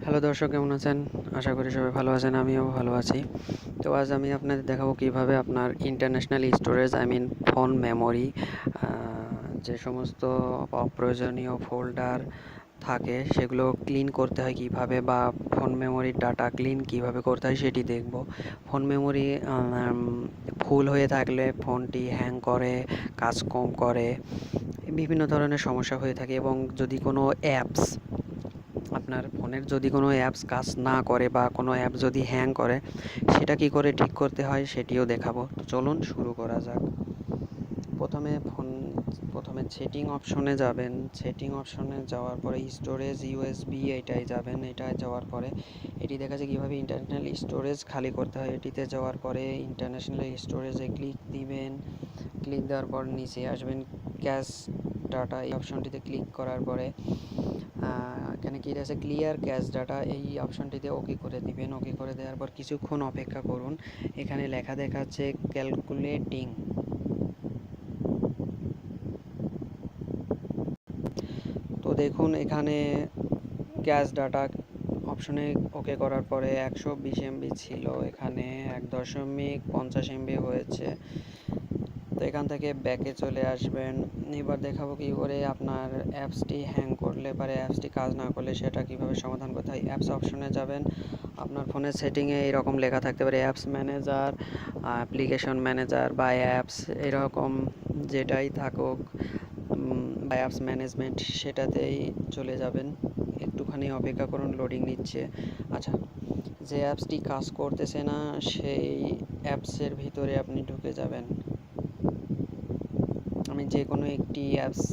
Hello দর্শক, কেমন আছেন? আশা করি সবাই ভালো আছেন, আমিও ভালো আছি। তো আজ আমি আপনাদের দেখাবো কিভাবে আপনার ইন্টারন্যাশনাল স্টোরেজ ফোন মেমোরি, যে সমস্ত অপ্রয়োজনীয় ফোল্ডার থাকে সেগুলো ক্লিন করতে হয় কিভাবে, বা ফোন মেমোরির ডাটা ক্লিন কিভাবে করতে হয় সেটি দেখব। ফোন মেমোরি ফুল হয়ে থাকলে ফোনটি হ্যাং করে, কাজ কম করে, বিভিন্ন ধরনের সমস্যা হয়ে থাকে। এবং যদি কোনো অ্যাপস আপনার ফোনের যদি কোনো অ্যাপস কাজ না করে বা কোনো অ্যাপ যদি হ্যাং করে, সেটা কি করে ঠিক করতে হয় সেটিও দেখাবো। তো চলুন শুরু করা যাক। প্রথমে সেটিং অপশনে যাবেন। সেটিং অপশনে যাওয়ার পরে স্টোরেজ ইউএসবি এটায় যাবেন। এটায় যাওয়ার পরে এটি দেখাচ্ছে কীভাবে ইন্টারনাল স্টোরেজ খালি করতে হয়। এটিতে যাওয়ার পরে ইন্টারন্যাশনাল স্টোরেজে ক্লিক দিবেন। ক্লিক দেওয়ার পর নিচে আসবেন ক্যাশ ডাটা, এই অপশনটিতে ক্লিক করার পরে এখানে কি আছে, ক্লিয়ার ক্যাশ ডাটা, এই অপশনটিতে ওকে করে দিবেন। ওকে করে দেওয়ার পর কিছুক্ষণ অপেক্ষা করুন। এখানে লেখা দেখাচ্ছে ক্যালকুলেটিং। তো দেখুন এখানে ক্যাশ ডাটা অপশনে ওকে করার পরে 120 এমবি ছিল, এখানে 1.50 এমবি হয়েছে। তো এখান থেকে ব্যাকে চলে আসবেন। এবার দেখাবো কী করে আপনার অ্যাপসটি হ্যাং করলে, অ্যাপসটি কাজ না করলে সেটা কীভাবে সমাধান করতে হয়। অ্যাপস অপশনে যাবেন। আপনার ফোনের সেটিংয়ে এরকম লেখা থাকতে পারে অ্যাপস ম্যানেজার, অ্যাপ্লিকেশন ম্যানেজার বা অ্যাপস, এরকম যেটাই থাকুক, বা অ্যাপস ম্যানেজমেন্ট, সেটাতেই চলে যাবেন। একটুখানি অপেক্ষা করুন, লোডিং নিচ্ছে। আচ্ছা, যে অ্যাপসটি কাজ করতেছে না সেই অ্যাপসের ভিতরে আপনি ঢুকে যাবেন। আমি যে কোনো একটি অ্যাপস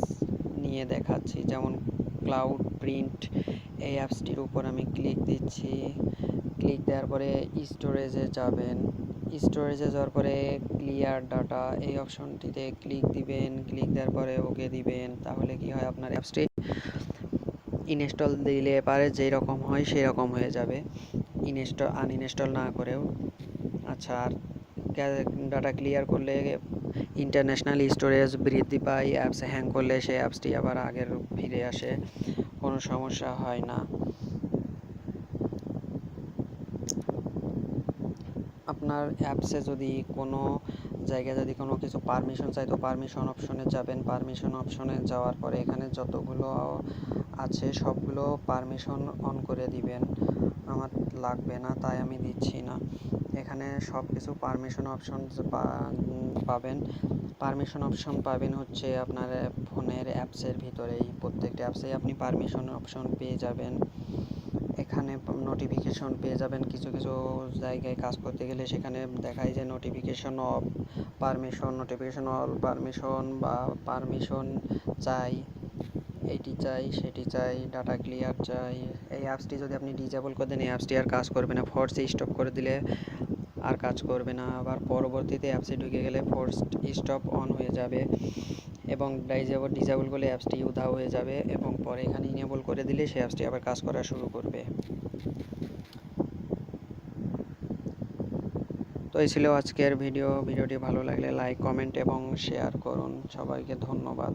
নিয়ে দেখাচ্ছি, যেমন ক্লাউড প্রিন্ট, এই অ্যাপসটির উপর আমি ক্লিক দিচ্ছি। ক্লিক দেওয়ার পরে স্টোরেজে যাবেন। স্টোরেজে যাওয়ার পরে ক্লিয়ার ডাটা, এই অপশনটিতে ক্লিক দিবেন। ক্লিক দেওয়ার পরে ওকে দিবেন। তাহলে কি হয়, আপনার অ্যাপসটি ইনস্টল দিলে যেই রকম হয় সেই রকম হয়ে যাবে, আনইনস্টল না করেও। আচ্ছা, আর ডাটা ক্লিয়ার করলে ইন্টারন্যাশনাল স্টোরেজ বৃদ্ধি পায়। অ্যাপস হ্যাং করলে সেই অ্যাপসটি আবার আগের ফিরে আসে, কোনো সমস্যা হয় না। আপনার অ্যাপসে যদি কোনো জায়গায় যদি কোনো কিছু পারমিশন চাই, তো পারমিশন অপশনে যাবেন। পারমিশন অপশনে যাওয়ার পরে এখানে যতগুলো আছে সবগুলো পারমিশন অন করে দিবেন। আমার লাগবে না তাই আমি দিচ্ছি না। এখানে সব কিছু পারমিশন অপশন পাবেন। পারমিশন অপশন পাবেন হচ্ছে আপনার ফোনের অ্যাপসের ভিতরেই, প্রত্যেকটা অ্যাপসেই আপনি পারমিশন অপশন পেয়ে যাবেন। এখানে নোটিফিকেশন পেয়ে যাবেন। কিছু কিছু জায়গায় কাজ করতে গেলে সেখানে দেখায় যে notification off, permission, notification all, permission বা পারমিশন চাই, এইটি চাই, সেটি চাই, ডাটা ক্লিয়ার চাই। এই অ্যাপসটি যদি আপনি ডিজেবল করে দেন, এই অ্যাপসটি আর কাজ করবে না। ফোর্স স্টপ করে দিলে আর কাজ করবে না। আবার পরবর্তীতে অ্যাপসে ঢুকে গেলে ফোর্স স্টপ অন হয়ে যাবে, এবং ডিজেবল করলে অ্যাপসটি উধাও হয়ে যাবে, এবং পরে এখানে ইনেবল করে দিলে সেই অ্যাপসটি আবার কাজ করা শুরু করবে। তো এই ছিল আজকের ভিডিওটি ভালো লাগলে লাইক, কমেন্ট এবং শেয়ার করুন। সবাইকে ধন্যবাদ।